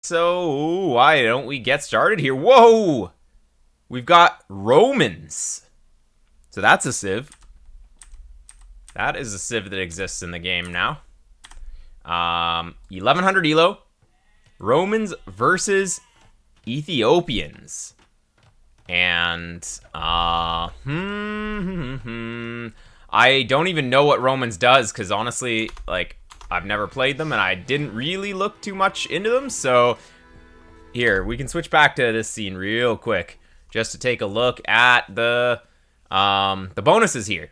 So why don't we get started here? Whoa! We've got Romans. So that's a civ. That is a civ that exists in the game now. 1100 elo. Romans versus Ethiopians. And, I don't even know what Romans does, because honestly, like, I've never played them, and I didn't really look too much into them, so here, we can switch back to this scene real quick, just to take a look at the bonuses here.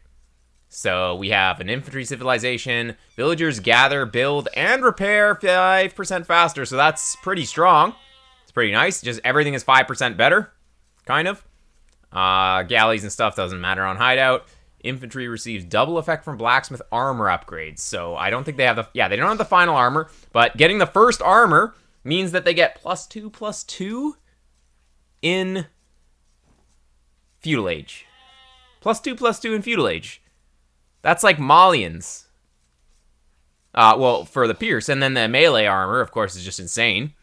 So we have an infantry civilization, villagers gather, build, and repair 5% faster, so that's pretty strong. It's pretty nice, just everything is 5% better, kind of. Galleys and stuff doesn't matter on hideout. Infantry receives double effect from blacksmith armor upgrades. So I don't think they have the... Yeah, they don't have the final armor, but getting the first armor means that they get +2/+2 in Feudal Age. +2/+2 in Feudal Age. That's like Malians. Well, for the Pierce. And then the melee armor, of course, is just insane.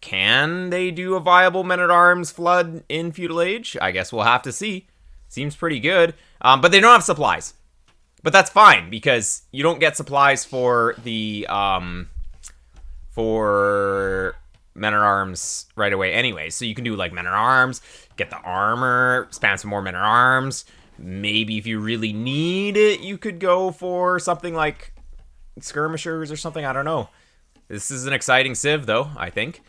Can they do a viable men-at-arms flood in Feudal Age? I guess we'll have to see. Seems pretty good. But they don't have supplies. But that's fine, because you don't get supplies for the, for men-at-arms right away anyway. So you can do, like, men-at-arms, get the armor, spam some more men-at-arms. Maybe if you really need it, you could go for something like skirmishers or something. I don't know. This is an exciting civ, though, I think.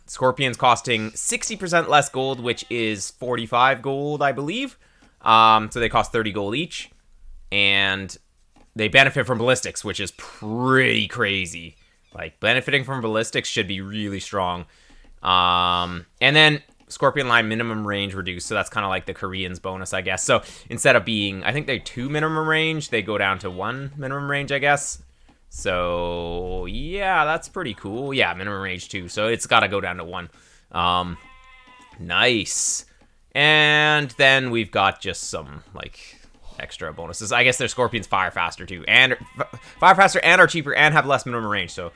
Scorpions costing 60% less gold, which is 45 gold, I believe. So they cost 30 gold each. And they benefit from ballistics, which is pretty crazy. Like, benefiting from ballistics should be really strong. And then Scorpion line minimum range reduced, so that's kind of like the Koreans bonus, I guess. So instead of being, I think they're 2 minimum range, they go down to 1 minimum range, I guess. So, yeah, that's pretty cool. Yeah, minimum range 2, so it's got to go down to 1. Nice. And then we've got just some, like, extra bonuses. I guess their Scorpions fire faster, too. And fire faster and are cheaper and have less minimum range. So,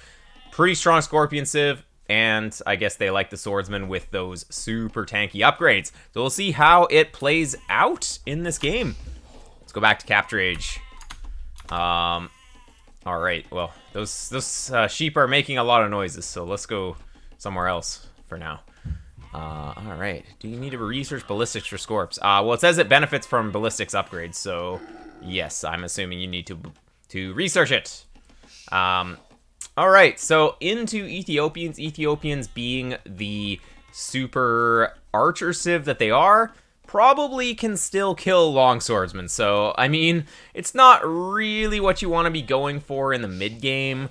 pretty strong Scorpion civ. And I guess they like the Swordsman with those super tanky upgrades. So, we'll see how it plays out in this game. Let's go back to Capture Age. All right, well, those sheep are making a lot of noises, so let's go somewhere else for now. All right, do you need to research ballistics for Scorps? Well, it says it benefits from ballistics upgrades, so yes, I'm assuming you need to research it. All right, so into Ethiopians. Ethiopians being the super archer civ that they are, probably can still kill longswordsmen. So, I mean, it's not really what you want to be going for in the mid-game.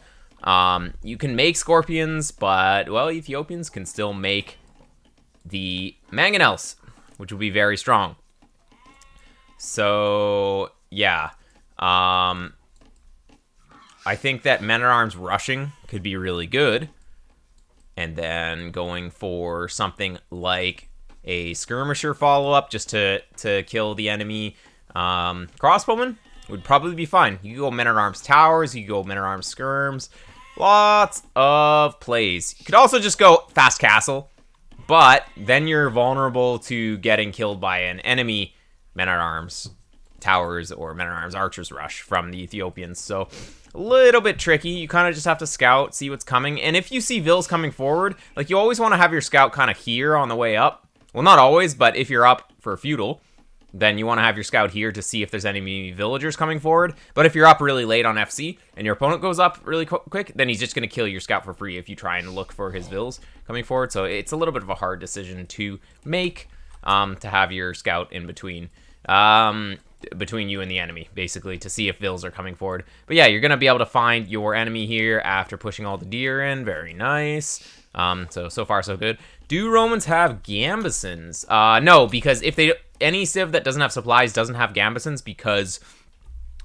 You can make Scorpions, but, well, Ethiopians can still make the Mangonels, which will be very strong. So, yeah. I think that men-at-arms rushing could be really good. And then going for something like a skirmisher follow-up just to kill the enemy. Crossbowmen would probably be fine. You could go men-at-arms towers, you could go men-at-arms skirms. Lots of plays. You could also just go fast castle, but then you're vulnerable to getting killed by an enemy men-at-arms towers or men-at-arms archers rush from the Ethiopians. So a little bit tricky. You kind of just have to scout, see what's coming. And if you see Vils coming forward, like, you always want to have your scout kind of here on the way up. Well, not always, but if you're up for Feudal, then you want to have your scout here to see if there's enemy villagers coming forward. But if you're up really late on FC and your opponent goes up really quick, then he's just going to kill your scout for free if you try and look for his Vils coming forward. So it's a little bit of a hard decision to make, to have your scout in between you and the enemy, basically, to see if Vils are coming forward. But yeah, you're going to be able to find your enemy here after pushing all the deer in. Very nice. So far so good. Do Romans have gambesons? No, because if any civ that doesn't have supplies doesn't have gambesons, because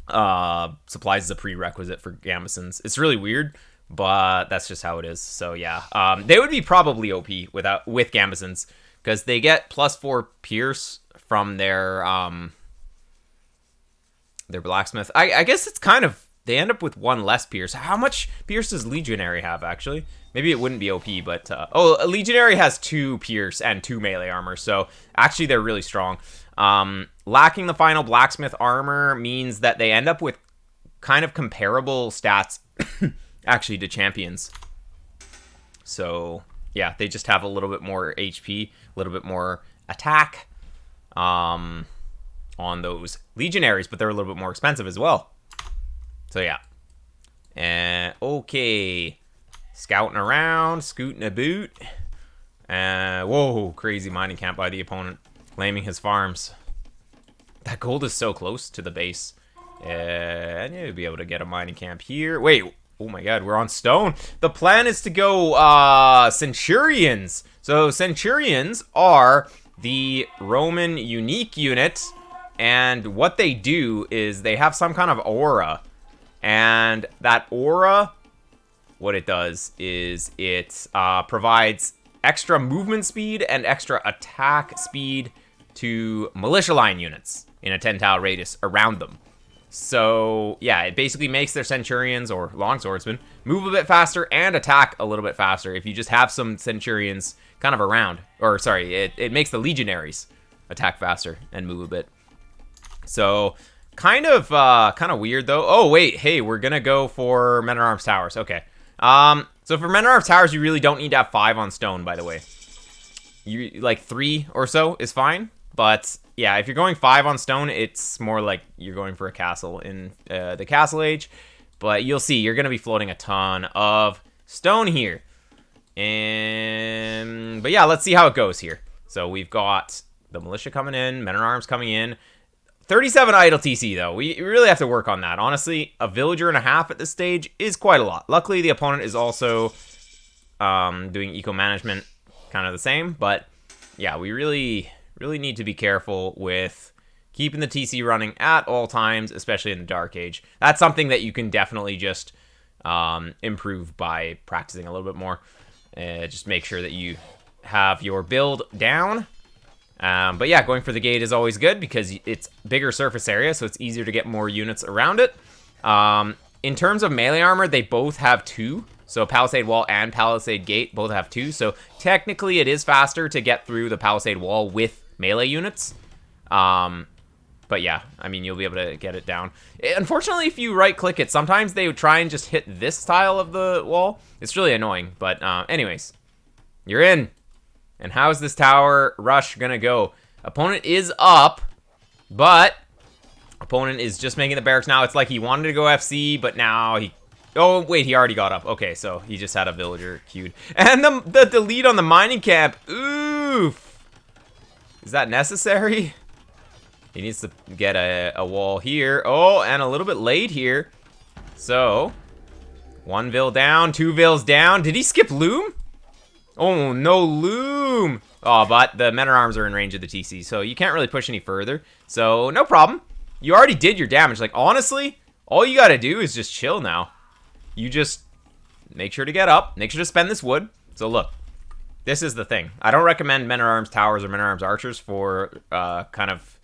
supplies is a prerequisite for gambesons. It's really weird, but that's just how it is. So yeah, they would be probably OP with gambesons, because they get +4 pierce from their blacksmith. I guess it's kind of They end up with 1 less Pierce. How much Pierce does Legionary have, actually? Maybe it wouldn't be OP, but... oh, a Legionary has 2 Pierce and 2 melee armor, so actually they're really strong. Lacking the final Blacksmith armor means that they end up with kind of comparable stats, actually, to champions. So, yeah, they just have a little bit more HP, a little bit more attack on those Legionaries, but they're a little bit more expensive as well. So, yeah. Okay. Scouting around, scooting a boot. Whoa, crazy mining camp by the opponent. Claiming his farms. That gold is so close to the base. And you'll be able to get a mining camp here. Wait, oh my god, we're on stone. The plan is to go Centurions. So Centurions are the Roman unique unit. And what they do is they have some kind of aura. And that aura, what it does is it provides extra movement speed and extra attack speed to militia line units in a 10-tile radius around them. So, yeah, it basically makes their Centurions, or Longswordsmen, move a bit faster and attack a little bit faster if you just have some Centurions kind of around. Or, sorry, it makes the Legionaries attack faster and move a bit. So, kind of weird, though. Oh, wait, hey, we're gonna go for Men-at-Arms Towers. Okay. So for Men-at-Arms Towers, you really don't need to have 5 on stone, by the way. You, like, 3 or so is fine. But, yeah, if you're going 5 on stone, it's more like you're going for a castle in the Castle Age. But you'll see, you're going to be floating a ton of stone here. But, yeah, let's see how it goes here. So we've got the militia coming in, Men-at-Arms coming in. 37 idle TC, though. We really have to work on that. Honestly, a villager and a half at this stage is quite a lot. Luckily, the opponent is also doing eco-management, kind of the same. But, yeah, we really need to be careful with keeping the TC running at all times, especially in the Dark Age. That's something that you can definitely just improve by practicing a little bit more. Just make sure that you have your build down. But yeah, going for the gate is always good because it's bigger surface area, so it's easier to get more units around it. In terms of melee armor, they both have 2. So Palisade Wall and Palisade Gate both have 2. So technically it is faster to get through the Palisade Wall with melee units. But yeah, I mean, you'll be able to get it down. Unfortunately, if you right-click it, sometimes they would try and just hit this tile of the wall. It's really annoying. But anyways, you're in. And how's this tower rush gonna go? Opponent is up, but opponent is just making the barracks now. It's like he wanted to go FC, but now he... Oh, wait, he already got up. Okay, so he just had a villager queued. And the delete on the mining camp. Oof. Is that necessary? He needs to get a wall here. Oh, and a little bit late here. So, 1 vill down, 2 vills down. Did he skip loom? Oh, no loom. Oh, but the Men-at-Arms are in range of the TC, so you can't really push any further. So, no problem. You already did your damage. Like, honestly, all you gotta do is just chill now. You just make sure to get up. Make sure to spend this wood. So, look. This is the thing. I don't recommend Men-at-Arms Towers or Men-at-Arms Archers for kind of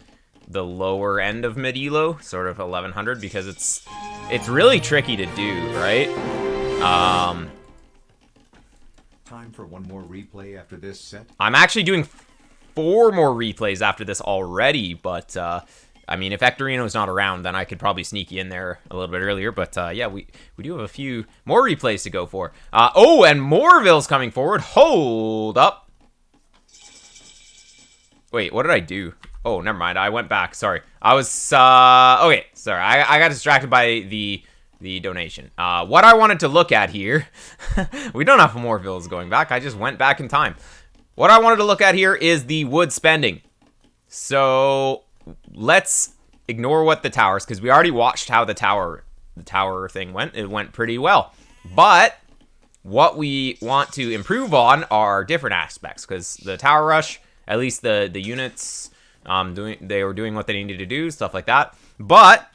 the lower end of mid-elo, sort of 1100, because it's really tricky to do, right? Time for one more replay after this set. I'm actually doing 4 more replays after this already, but I mean, if Ectorino's not around, then I could probably sneak you in there a little bit earlier. But yeah, we do have a few more replays to go for. Oh, and Morville's coming forward. Hold up. Wait, what did I do? Oh, never mind. I went back. Sorry. I was okay. Sorry, I got distracted by the donation. What I wanted to look at here, we don't have more villas going back. I just went back in time. What I wanted to look at here is the wood spending. So let's ignore what the towers, because we already watched how the tower thing went. It went pretty well. But what we want to improve on are different aspects, because the tower rush, at least the units, they were doing what they needed to do, stuff like that. But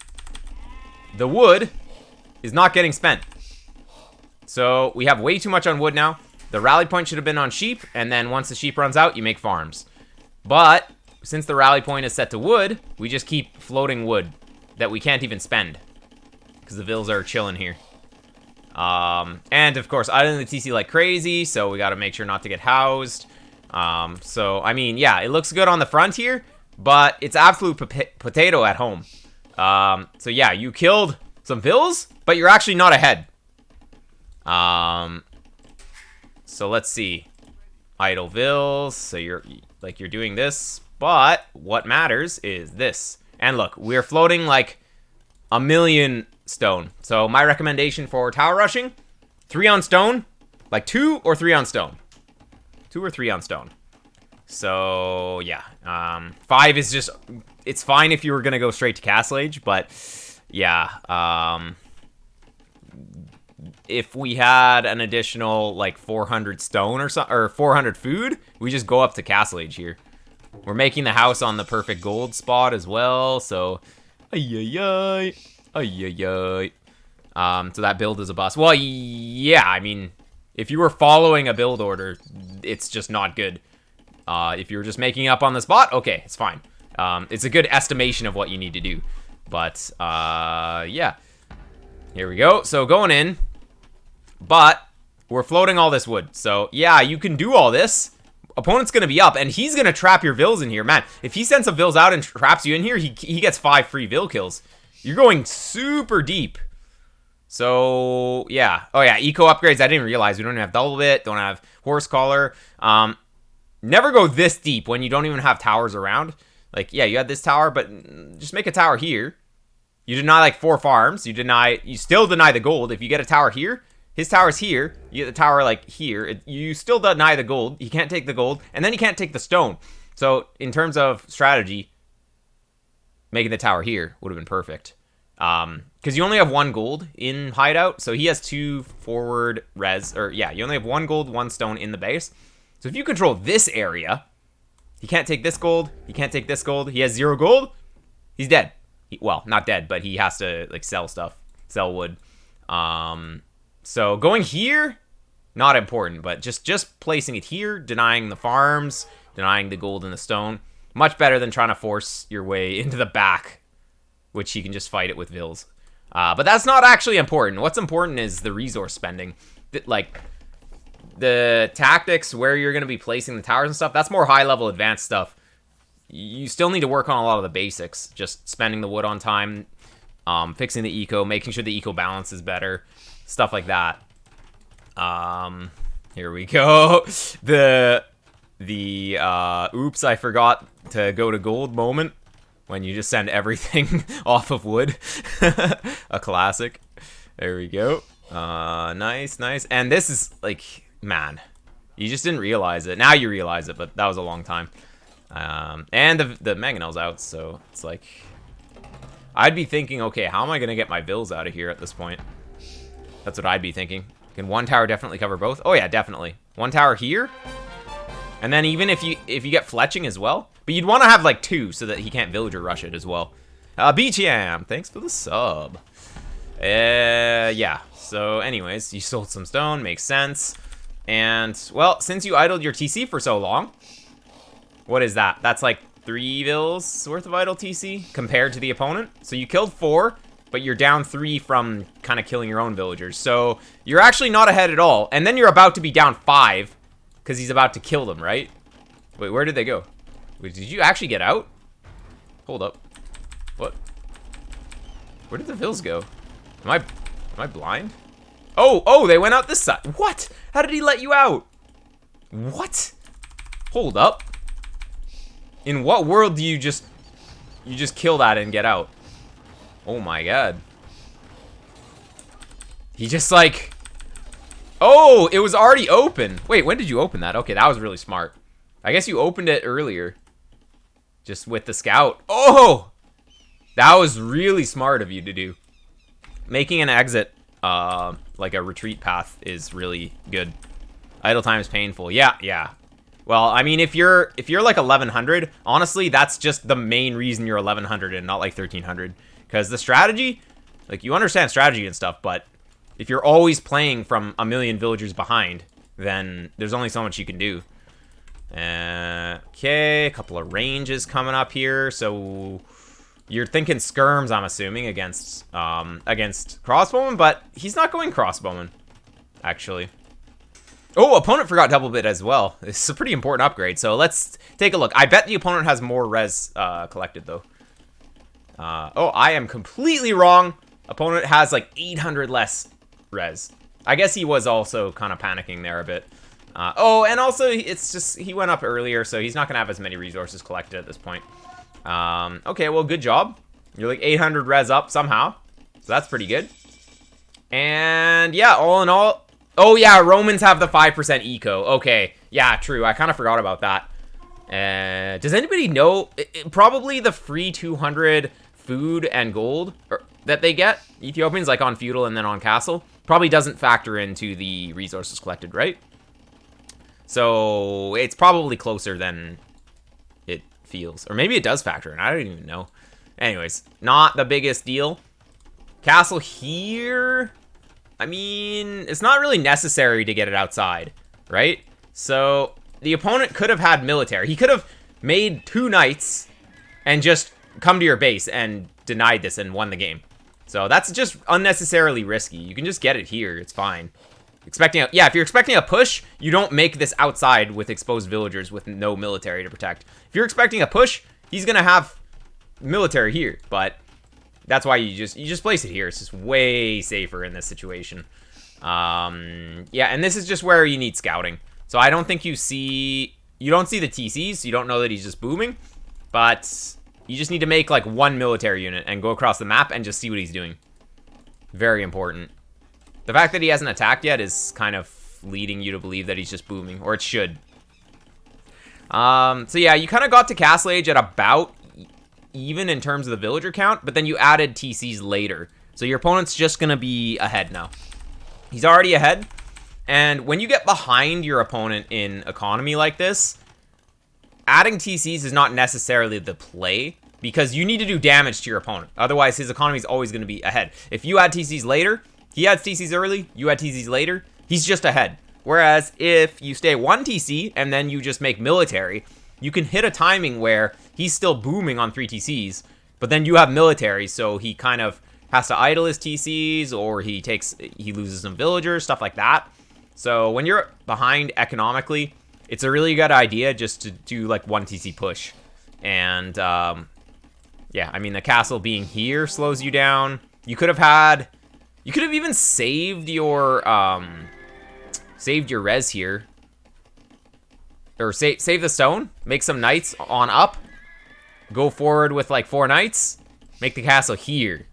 the wood is not getting spent. So we have way too much on wood now. The rally point should have been on sheep, and then once the sheep runs out, you make farms. But since the rally point is set to wood, we just keep floating wood that we can't even spend. because the vills are chilling here. And of course, idling the TC like crazy, so we got to make sure not to get housed. So, I mean, yeah, it looks good on the front here, but it's absolute potato at home. So yeah, you killed some vills, but you're actually not ahead. So let's see. Idle vills, so you're doing this, but what matters is this. And look, we're floating like 1,000,000 stone. So my recommendation for tower rushing, 3 on stone, like 2 or 3 on stone. 2 or 3 on stone. So yeah, 5 is just, it's fine if you were gonna go straight to Castle Age, but yeah, if we had an additional like 400 stone or something, or 400 food, we just go up to Castle Age here. We're making the house on the perfect gold spot as well, so ay. So that build is a bust. Well, yeah, I mean, if you were following a build order, it's just not good. If you were just making up on the spot, okay, it's fine. It's a good estimation of what you need to do. But, yeah. Here we go. So going in, but we're floating all this wood. So, yeah, you can do all this. Opponent's going to be up, and he's going to trap your vills in here. Man, if he sends some vills out and traps you in here, he gets 5 free vill kills. You're going super deep. So, yeah. Oh, yeah, eco upgrades. I didn't realize. We don't have double bit, don't have horse collar. Never go this deep when you don't even have towers around. Like, yeah, you had this tower, but just make a tower here. You deny, like, 4 farms. You still deny the gold. If you get a tower here, his tower's here. You get the tower, like, here. You still deny the gold. He can't take the gold. And then he can't take the stone. So, in terms of strategy, making the tower here would have been perfect. Because you only have 1 gold in hideout. So, he has 2 forward res. Or, yeah, you only have 1 gold, 1 stone in the base. So, if you control this area, he can't take this gold. He can't take this gold. He has 0 gold. He's dead. Well, not dead, but he has to, like, sell stuff. Sell wood. So going here, not important, but just placing it here, denying the farms, denying the gold and the stone, much better than trying to force your way into the back, which you can just fight it with vills. But that's not actually important. What's important is the resource spending. Like, the tactics, where you're going to be placing the towers and stuff, that's more high-level advanced stuff. You still need to work on a lot of the basics, just spending the wood on time, fixing the eco, making sure the eco balance is better, stuff like that. Here we go. The oops, I forgot to go to gold moment, when you just send everything off of wood. A classic. There we go. Nice. And this is, like, man, you just didn't realize it. Now you realize it, but that was a long time. And the mangonel's out, so it's like, I'd be thinking, okay, how am I gonna get my vills out of here at this point? That's what I'd be thinking. Can 1 tower definitely cover both? Oh yeah, definitely. 1 tower here, and then even if you get fletching as well, but you'd want to have like 2 so that he can't villager rush it as well. BTM, thanks for the sub. Yeah. So, anyways, you sold some stone, makes sense. And well, since you idled your TC for so long. What is that? That's like 3 vills worth of idle TC compared to the opponent. So you killed 4, but you're down 3 from kind of killing your own villagers. So you're actually not ahead at all. And then you're about to be down 5 because he's about to kill them, right? Wait, where did they go? Wait, did you actually get out? Hold up. What? Where did the vills go? Am I blind? Oh, they went out this side. What? How did he let you out? What? Hold up. In what world do you just kill that and get out? Oh my god. He just like... Oh, it was already open. Wait, when did you open that? Okay, that was really smart. I guess you opened it earlier. Just with the scout. Oh! That was really smart of you to do. Making an exit, like a retreat path, is really good. Idle time is painful. Yeah. Well, I mean, if you're like 1100, honestly, that's just the main reason you're 1100 and not like 1300. Because the strategy, like, you understand strategy and stuff, but if you're always playing from 1,000,000 villagers behind, then there's only so much you can do. Okay, a couple of ranges coming up here. So, You're thinking skirms, I'm assuming, against crossbowman, but he's not going crossbowman, actually. Oh, opponent forgot double bit as well. This is a pretty important upgrade, so let's take a look. I bet the opponent has more res collected, though. Oh, I am completely wrong. Opponent has like 800 less res. I guess he was also kind of panicking there a bit. Oh, and also, it's just, he went up earlier, so he's not going to have as many resources collected at this point. Okay, well, good job. You're like 800 res up somehow. So that's pretty good. And yeah, all in all... Oh yeah, Romans have the 5% eco. Okay, yeah, true. I kind of forgot about that. Does anybody know? Probably the free 200 food and gold that they get. Ethiopians, like on feudal and then on castle. Probably doesn't factor into the resources collected, right? So it's probably closer than it feels. Or maybe it does factor in. I don't even know. Anyways, not the biggest deal. Castle here... I mean, it's not really necessary to get it outside, right? So, the opponent could have had military. He could have made 2 knights and just come to your base and denied this and won the game. So, that's just unnecessarily risky. You can just get it here. It's fine. Yeah, if you're expecting a push, you don't make this outside with exposed villagers with no military to protect. If you're expecting a push, he's going to have military here, but... That's why you just place it here. It's just way safer in this situation. Yeah, and this is just where you need scouting. So I don't think you don't see the TCs. You don't know that he's just booming. But you just need to make like 1 military unit and go across the map and just see what he's doing. Very important. The fact that he hasn't attacked yet is kind of leading you to believe that he's just booming. Or it should. So yeah, you kind of got to Castle Age at about... even in terms of the villager count, but then you added TCs later. So your opponent's just going to be ahead now. He's already ahead. And when you get behind your opponent in economy like this, adding TCs is not necessarily the play because you need to do damage to your opponent. Otherwise, his economy is always going to be ahead. If you add TCs later, he adds TCs early, you add TCs later, he's just ahead. Whereas if you stay 1 TC and then you just make military, you can hit a timing where he's still booming on 3 TCs, but then you have military, so he kind of has to idle his TCs, or he loses some villagers, stuff like that. So when you're behind economically, it's a really good idea just to do like 1 TC push. And yeah, I mean the castle being here slows you down. You could have even saved your res here. Or save the stone, make some knights on up, go forward with like 4 knights, make the castle here.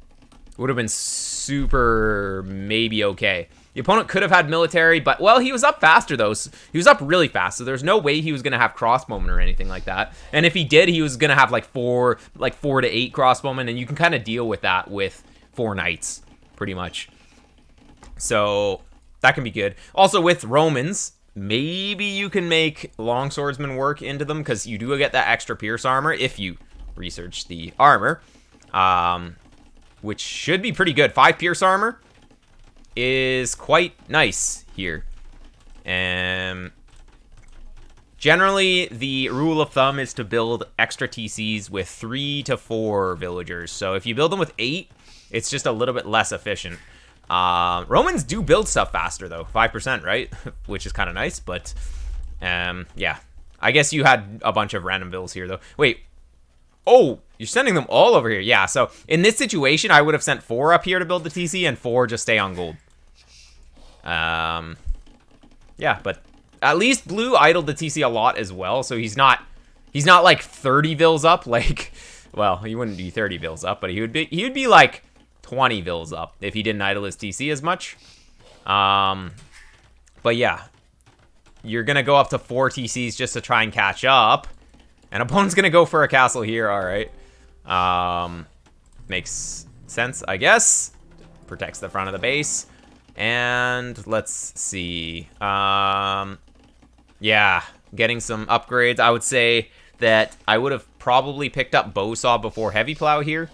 Would have been super maybe okay. The opponent could have had military, but well, he was up faster though. He was up really fast, so there's no way he was gonna have crossbowmen or anything like that. And if he did, he was gonna have like 4 to 8 crossbowmen, and you can kind of deal with that with 4 knights, pretty much. So that can be good. Also with Romans. Maybe you can make longswordsmen work into them because you do get that extra pierce armor if you research the armor, which should be pretty good. 5 pierce armor is quite nice here. Generally, the rule of thumb is to build extra TCs with 3 to 4 villagers. So if you build them with 8, it's just a little bit less efficient. Romans do build stuff faster though, 5%, right? Which is kind of nice, but yeah. I guess you had a bunch of random builds here though. Wait. Oh, you're sending them all over here. Yeah, so in this situation, I would have sent 4 up here to build the TC and 4 just stay on gold. Yeah, but at least blue idled the TC a lot as well, so he's not like 30 vills up, like, well, he wouldn't be 30 vills up, but he would be like 20 vills up if he didn't idle his TC as much. But yeah, you're gonna go up to 4 TCs just to try and catch up, and opponent's gonna go for a castle here. All right, makes sense, I guess. Protects the front of the base, and let's see. Yeah, getting some upgrades. I would say that I would have probably picked up Bowsaw before Heavy Plow here.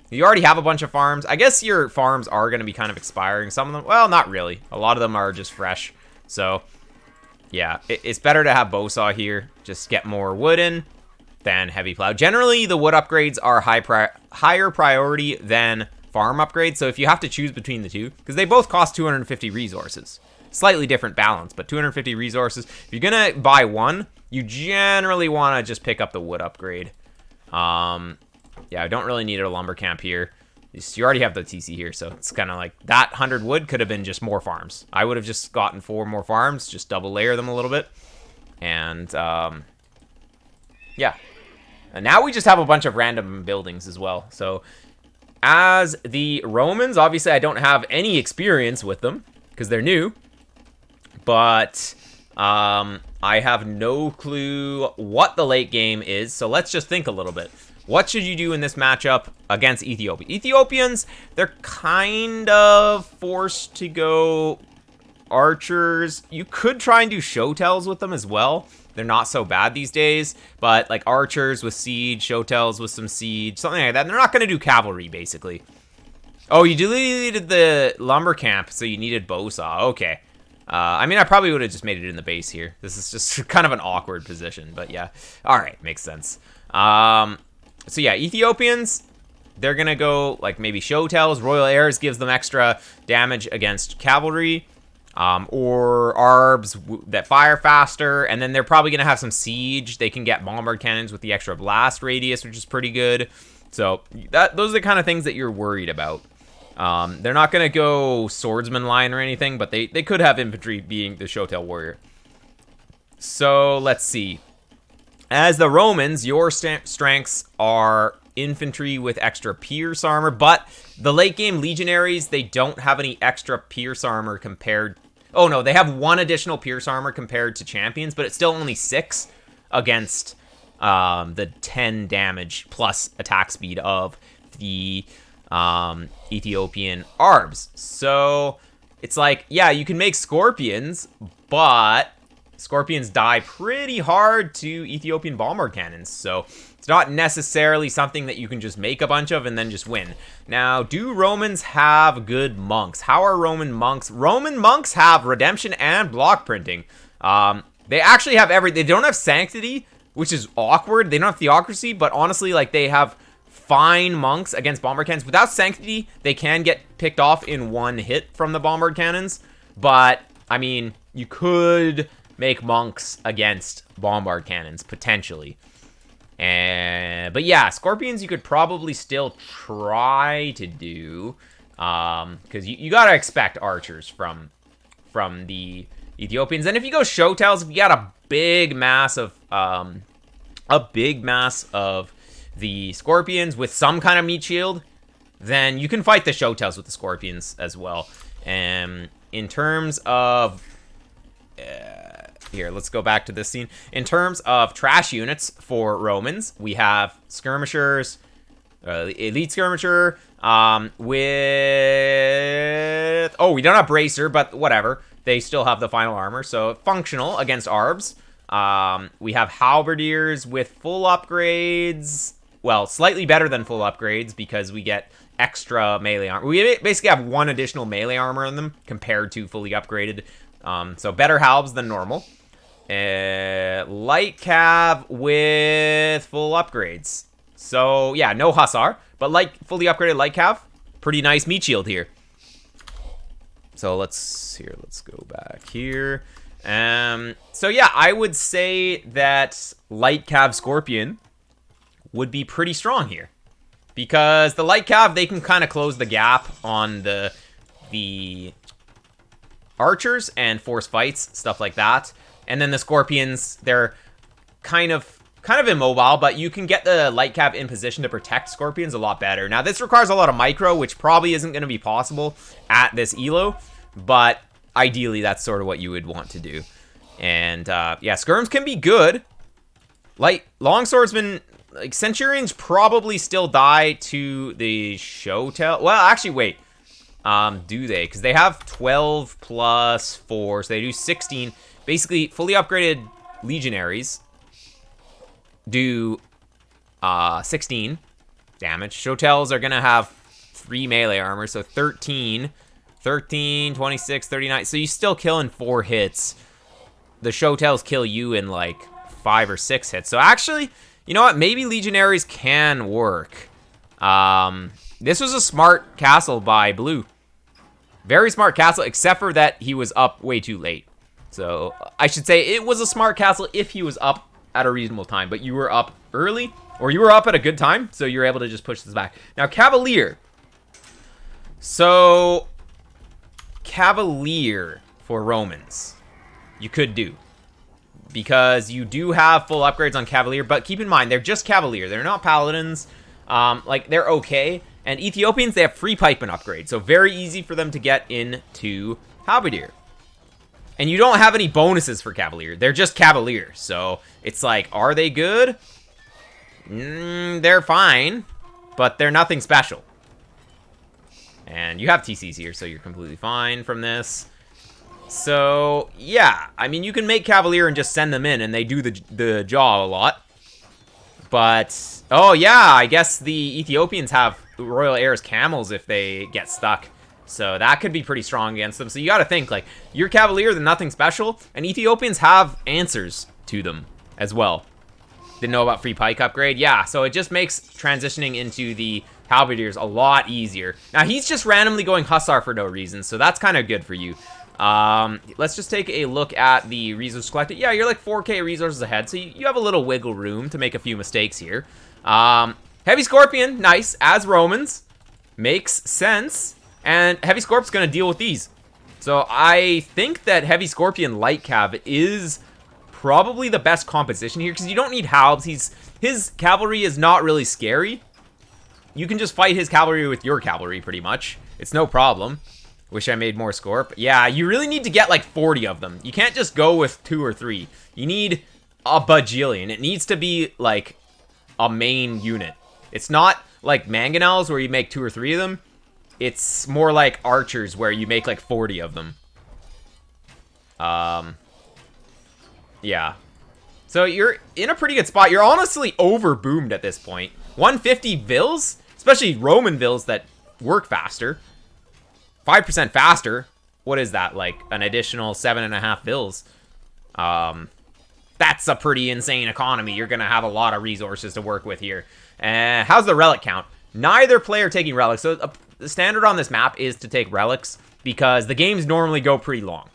You already have a bunch of farms. I guess your farms are going to be kind of expiring. Some of them, well, not really. A lot of them are just fresh. So, yeah, it's better to have Bowsaw here. Just get more wood in. than heavy plow. Generally, the wood upgrades are higher priority than farm upgrades. So if you have to choose between the two, because they both cost 250 resources, slightly different balance, but 250 resources. If you're gonna buy one, you generally want to just pick up the wood upgrade. Yeah, I don't really need a lumber camp here. You already have the TC here, so it's kind of like that 100 wood could have been just more farms. I would have just gotten 4 more farms, just double layer them a little bit. And, yeah. And now we just have a bunch of random buildings as well. So, as the Romans, obviously I don't have any experience with them, because they're new. But, I have no clue what the late game is, so let's just think a little bit. What should you do in this matchup against Ethiopia? Ethiopians, they're kind of forced to go archers. You could try and do show tells with them as well. They're not so bad these days, but like archers with siege, show tells with some siege, something like that. And they're not going to do cavalry, basically. Oh, you deleted the lumber camp, so you needed bow saw. Okay. I mean, I probably would have just made it in the base here. This is just kind of an awkward position, but yeah. All right, makes sense. So yeah, Ethiopians, they're going to go like maybe show tells. Royal Heirs gives them extra damage against cavalry. Or Arbs that fire faster. And then they're probably going to have some siege. They can get bombard cannons with the extra blast radius, which is pretty good. So those are the kind of things that you're worried about. They're not going to go swordsman line or anything, but they could have infantry being the Shotel warrior. So let's see. As the Romans, your strengths are infantry with extra pierce armor, but the late game legionaries, they don't have any extra pierce armor compared. Oh no, they have 1 additional pierce armor compared to champions, but it's still only 6 against the 10 damage plus attack speed of the Ethiopian Arbs. So it's like, yeah, you can make scorpions, but scorpions die pretty hard to Ethiopian bombard cannons. So it's not necessarily something that you can just make a bunch of and then just win. Now, do Romans have good monks? How are Roman monks? Roman monks have redemption and block printing. They actually have they don't have sanctity, which is awkward. They don't have theocracy, but honestly, like, they have fine monks against bombard cannons. Without sanctity, they can get picked off in 1 hit from the bombard cannons. But, I mean, you could make monks against bombard cannons, potentially. But yeah, scorpions you could probably still try to do. Because you gotta expect archers from the Ethiopians. And if you go show tells, if you got a big mass of the scorpions with some kind of meat shield, then you can fight the show tells with the scorpions as well. And in terms of here, let's go back to this scene. In terms of trash units for Romans, we have skirmishers, elite skirmisher, with... Oh, we don't have bracer, but whatever. They still have the final armor, so functional against Arbs. We have halberdiers with full upgrades. Well, slightly better than full upgrades because we get extra melee armor. We basically have 1 additional melee armor in them compared to fully upgraded. So better halbs than normal. Light cav with full upgrades. So yeah, no hussar, but fully upgraded light cav. Pretty nice meat shield here. So let's go back here. So yeah, I would say that light cav scorpion would be pretty strong here, because the light cav, they can kind of close the gap on the archers and force fights, stuff like that. And then the scorpions, they're kind of immobile, but you can get the light cav in position to protect scorpions a lot better. Now, this requires a lot of micro, which probably isn't going to be possible at this elo, but ideally, that's sort of what you would want to do. And yeah, skirms can be good. Longswordsmen, like centurions, probably still die to the show tell. Well, actually, wait. Do they? Because they have 12 plus 4, so they do 16. Basically, fully upgraded legionaries do 16 damage. Shotels are going to have 3 melee armor, so 13, 26, 39. So you still kill in 4 hits. The Shotels kill you in like 5 or 6 hits. So actually, You know what? Maybe Legionaries can work. This was a smart castle by Blue. Very smart castle, except for that he was up way too late. So, I should say it was a smart castle if he was up at a reasonable time. But you were up early, or you were up at a good time, so you were able to just push this back. Now, Cavalier. So, Cavalier for Romans. You could do. Because you do have full upgrades on Cavalier, but keep in mind, they're just Cavalier. They're not Paladins. Like, they're okay. And Ethiopians, they have free pikeman upgrades, so very easy for them to get into Halberdier. And you don't have any bonuses for Cavalier. They're just Cavalier, so it's like, are they good? They're fine, but they're nothing special. And you have TCs here, so you're completely fine from this. So, yeah, I mean, you can make Cavalier and just send them in, and they do the jaw a lot. But, oh yeah, I guess the Ethiopians have Royal Heirs camels if they get stuck. So that could be pretty strong against them. So you gotta think, like, your Cavalier, they're nothing special, and Ethiopians have answers to them as well. Didn't know about free pike upgrade? Yeah, so it just makes transitioning into the Halberdiers a lot easier. Now, he's just randomly going Hussar for no reason, so that's kind of good for you. Let's just take a look at the resources collected. Yeah, you're like 4k resources ahead, so you have a little wiggle room to make a few mistakes here. Heavy Scorpion, nice, as Romans. Makes sense. And Heavy Scorp's gonna deal with these. So I think that Heavy Scorpion Light Cav is probably the best composition here, because you don't need Halbs. His cavalry is not really scary. You can just fight his cavalry with your cavalry, pretty much. It's no problem. Wish I made more Scorp. Yeah, you really need to get like 40 of them. You can't just go with 2 or 3. You need a bajillion. It needs to be like a main unit. It's not like Mangonels where you make 2 or 3 of them. It's more like archers where you make like 40 of them. Yeah. So you're in a pretty good spot. You're honestly over-boomed at this point. 150 Vils, especially Roman Vils that work faster. 5% faster. What is that? Like an additional 7.5 Vils. That's a pretty insane economy. You're going to have a lot of resources to work with here. How's the relic count? Neither player taking relics. So the standard on this map is to take relics because the games normally go pretty long.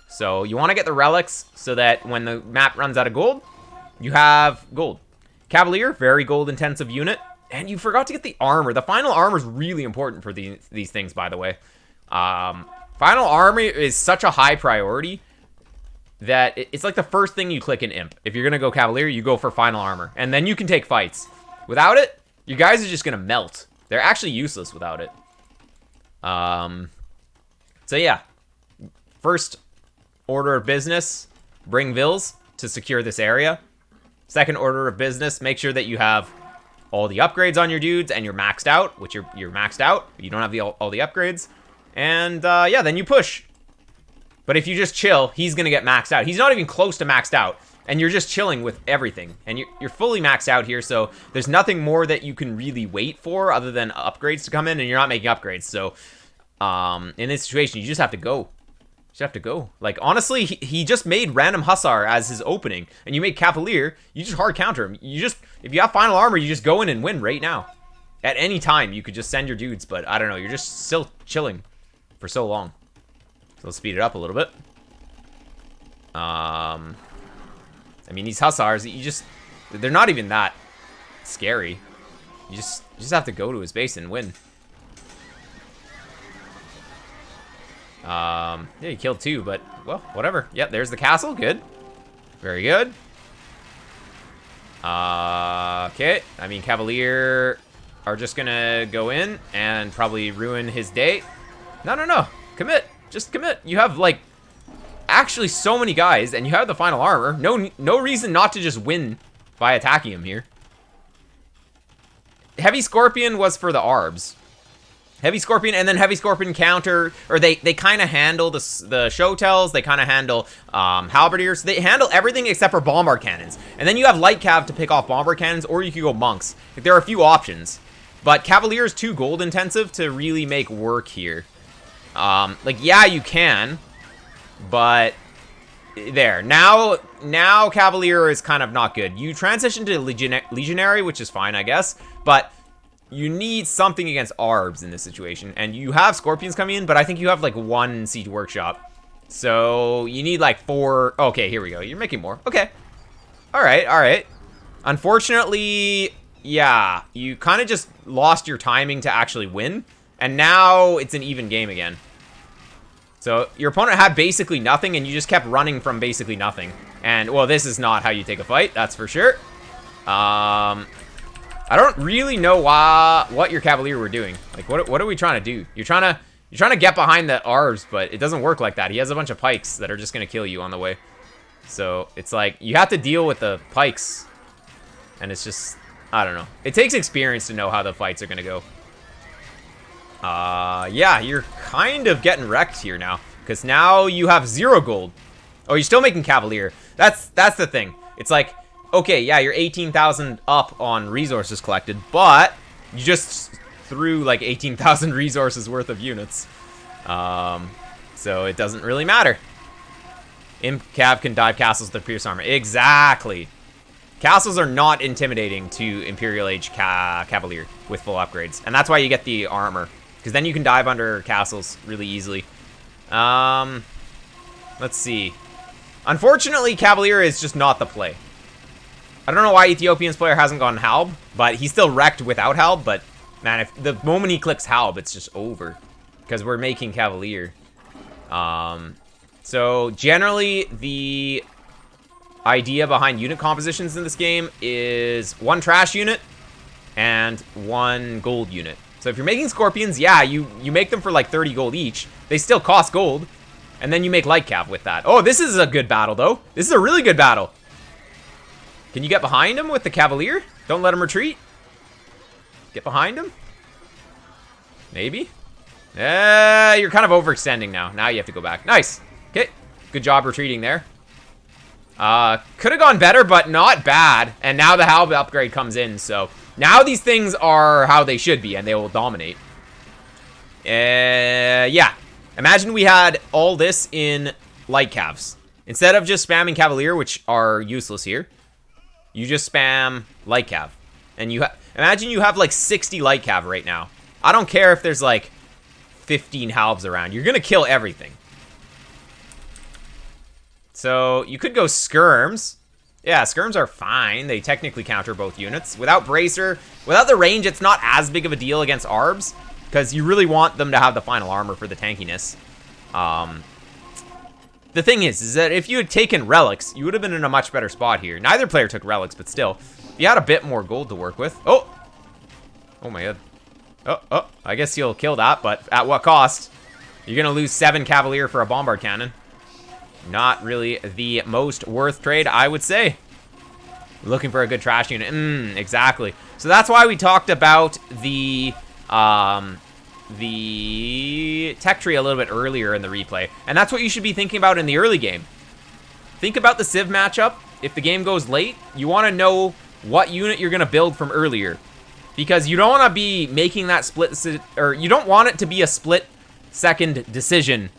So you want to get the relics so that when the map runs out of gold, you have gold. Cavalier, very gold intensive unit. And you forgot to get the armor. The final armor is really important for these things, by the way. Final armor is such a high priority that it's like the first thing you click in Imp. If you're going to go Cavalier, you go for final armor. And then you can take fights. Without it, you guys are just going to melt. They're actually useless without it. So yeah. First order of business, bring Vils to secure this area. Second order of business, make sure that you have all the upgrades on your dudes and you're maxed out, which you're maxed out. You don't have all the upgrades. And yeah, then you push. But if you just chill, he's going to get maxed out. He's not even close to maxed out. And you're just chilling with everything. And you're fully maxed out here, so there's nothing more that you can really wait for other than upgrades to come in, and you're not making upgrades. So in this situation, you just have to go. You just have to go. Like, honestly, he just made random Hussar as his opening, and you made Cavalier, you just hard counter him. You just, if you have final armor, you just go in and win right now. At any time, you could just send your dudes, but I don't know, you're just still chilling for so long. So let's speed it up a little bit. I mean, these Hussars, they're not even that scary. You just have to go to his base and win. Yeah, he killed 2, but, well, whatever. Yep, there's the castle. Good. Very good. Okay. I mean, Cavalier are just gonna go in and probably ruin his day. No. Commit. Just commit. You have, like, actually so many guys, and you have the final armor. No reason not to just win by attacking him here. Heavy Scorpion was for the Arbs. Heavy Scorpion and then Heavy Scorpion counter, or they kind of handle the Showtells, they kind of handle Halberdiers. They handle everything except for Bombard Cannons. And then you have Light Cav to pick off Bombard Cannons, or you could go Monks. Like, there are a few options. But Cavalier is too gold intensive to really make work here. Like, yeah, you can. But there. Now Cavalier is kind of not good. You transition to Legionary, which is fine, I guess. But you need something against Arbs in this situation. And you have Scorpions coming in, but I think you have like 1 Siege Workshop. So you need like 4. Okay, here we go. You're making more. Okay. All right. Unfortunately, yeah, you kind of just lost your timing to actually win. And now it's an even game again. So your opponent had basically nothing, and you just kept running from basically nothing. And, well, this is not how you take a fight, that's for sure. I don't really know what your Cavalier were doing. Like, what are we trying to do? You're trying to get behind the Arbs, but it doesn't work like that. He has a bunch of pikes that are just going to kill you on the way. So it's like, you have to deal with the pikes. And it's just, I don't know. It takes experience to know how the fights are going to go. Yeah, you're kind of getting wrecked here now. Because now you have 0 gold. Oh, you're still making Cavalier. That's the thing. It's like, okay, yeah, you're 18,000 up on resources collected, but you just threw like 18,000 resources worth of units. So it doesn't really matter. Imp Cav can dive castles with their Pierce Armor. Exactly. Castles are not intimidating to Imperial Age Cavalier with full upgrades. And that's why you get the armor. Because then you can dive under castles really easily. Let's see. Unfortunately, Cavalier is just not the play. I don't know why Ethiopian's player hasn't gone Halb, but he's still wrecked without Halb. But, man, if the moment he clicks Halb, it's just over. Because we're making Cavalier. So, generally, the idea behind unit compositions in this game is 1 trash unit and 1 gold unit. So if you're making Scorpions, yeah, you make them for like 30 gold each. They still cost gold. And then you make Light Cav with that. Oh, this is a good battle, though. This is a really good battle. Can you get behind him with the Cavalier? Don't let him retreat. Get behind him. Maybe. You're kind of overextending now. Now you have to go back. Nice. Okay. Good job retreating there. Could have gone better, but not bad. And now the Halb upgrade comes in, so now these things are how they should be, and they will dominate. Yeah. Imagine we had all this in Light Cavs. Instead of just spamming Cavalier, which are useless here, you just spam Light Cav. And imagine you have like 60 Light Cav right now. I don't care if there's like 15 Halbs around. You're gonna kill everything. So, you could go Skirms. Yeah, Skirms are fine. They technically counter both units. Without Bracer, without the range, it's not as big of a deal against Arbs. Because you really want them to have the final armor for the tankiness. The thing is that if you had taken Relics, you would have been in a much better spot here. Neither player took Relics, but still. You had a bit more gold to work with. Oh! Oh my god. Oh, I guess you'll kill that, but at what cost? You're gonna lose 7 Cavalier for a Bombard Cannon. Not really the most worth trade, I would say. Looking for a good trash unit. Exactly. So that's why we talked about the tech tree a little bit earlier in the replay. And that's what you should be thinking about in the early game. Think about the Civ matchup. If the game goes late, you want to know what unit you're going to build from earlier. Because you don't want to be making that or you don't want it to be a split-second decision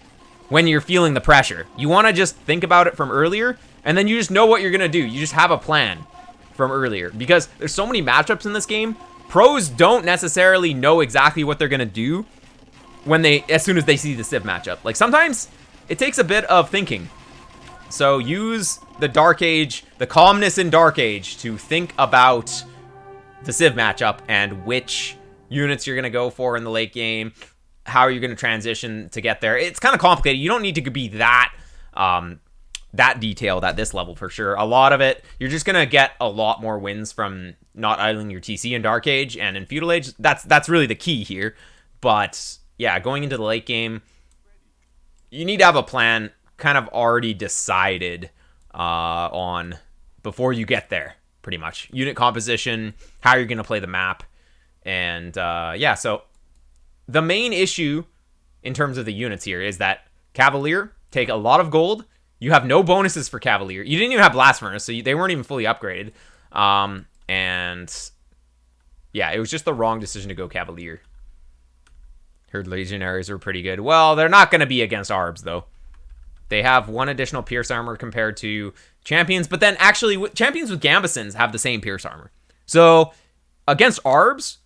when you're feeling the pressure. You want to just think about it from earlier, and then you just know what you're going to do. You just have a plan from earlier. Because there's so many matchups in this game, pros don't necessarily know exactly what they're going to do as soon as they see the Civ matchup. Like, sometimes it takes a bit of thinking. So use the Dark Age, the calmness in Dark Age to think about the Civ matchup and which units you're going to go for in the late game. How are you going to transition to get there? It's kind of complicated. You don't need to be that detailed at this level for sure. A lot of it, you're just going to get a lot more wins from not idling your TC in Dark Age and in Feudal Age. That's really the key here. But yeah, going into the late game, you need to have a plan kind of already decided on before you get there, pretty much. Unit composition, how you're going to play the map. And yeah, so the main issue in terms of the units here is that Cavalier take a lot of gold. You have no bonuses for Cavalier. You didn't even have Blast Furnace, so they weren't even fully upgraded. And yeah, it was just the wrong decision to go Cavalier. Heard Legionaries are pretty good. Well, they're not going to be against Arbs, though. They have one additional pierce armor compared to champions, but then actually champions with Gambesons have the same pierce armor. So against ARBs,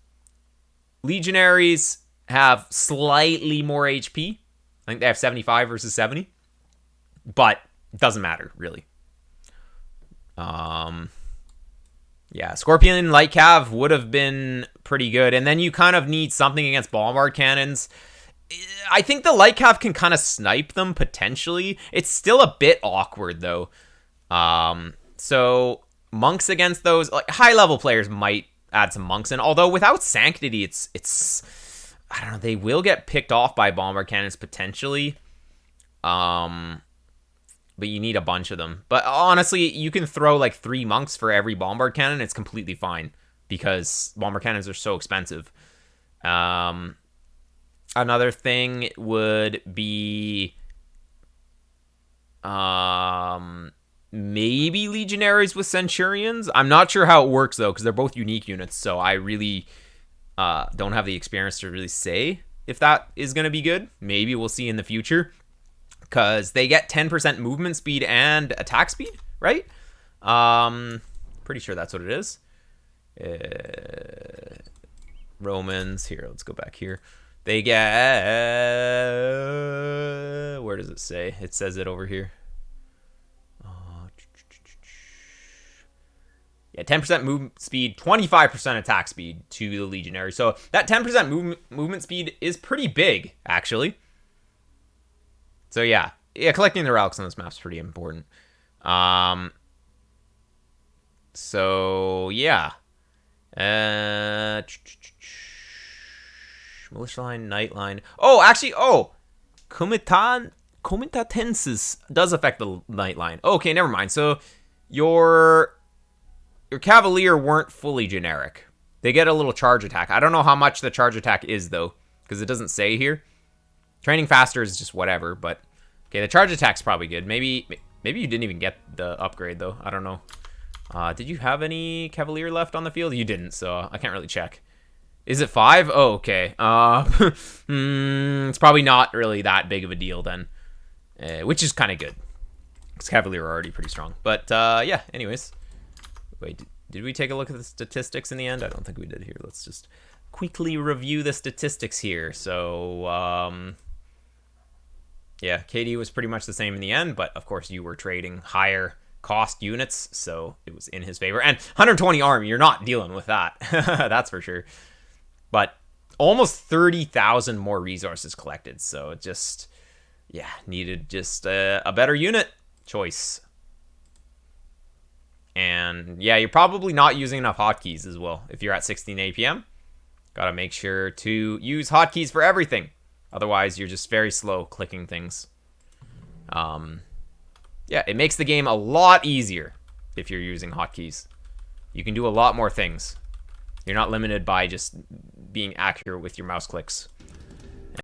legionaries have slightly more HP. I think they have 75 versus 70, but it doesn't matter really. Yeah, Scorpion Light Cav would have been pretty good, and then you kind of need something against bombard cannons. I think the Light Cav can kind of snipe them potentially. It's still a bit awkward though. So monks against those, like high level players might add some monks in. Although without Sanctity, it's I don't know. They will get picked off by bombard cannons potentially. But you need a bunch of them. But honestly, you can throw like 3 monks for every bombard cannon. It's completely fine because bombard cannons are so expensive. Another thing would be maybe legionaries with centurions. I'm not sure how it works though because they're both unique units. So I really don't have the experience to really say if that is going to be good. Maybe we'll see in the future. Because they get 10% movement speed and attack speed, right? Pretty sure that's what it is. Romans. Here, let's go back here. They get... where does it say? It says it over here. Yeah, 10% movement speed, 25% attack speed to the Legionary. So that 10% movement speed is pretty big, actually. So yeah, collecting the relics on this map is pretty important. So yeah, militia line, night line. Oh, actually, Comitatensis does affect the night line. Okay, never mind. So your Cavalier weren't fully generic. They get a little charge attack. I don't know how much the charge attack is though, because it doesn't say here. Training faster is just whatever, but okay, the charge attack's probably good. Maybe you didn't even get the upgrade though. I don't know. Did you have any Cavalier left on the field? You didn't, so I can't really check. Is it 5? Oh, okay. It's probably not really that big of a deal then, which is kind of good because Cavalier are already pretty strong. But yeah, anyways. Wait, did we take a look at the statistics in the end? I don't think we did here. Let's just quickly review the statistics here. So, yeah, KD was pretty much the same in the end, but of course you were trading higher cost units, so it was in his favor. And 120 army, you're not dealing with that. That's for sure. But almost 30,000 more resources collected, so it just, yeah, needed just a better unit choice. And yeah, you're probably not using enough hotkeys as well. If you're at 16 APM, gotta make sure to use hotkeys for everything. Otherwise, you're just very slow clicking things. Yeah, it makes the game a lot easier if you're using hotkeys. You can do a lot more things. You're not limited by just being accurate with your mouse clicks.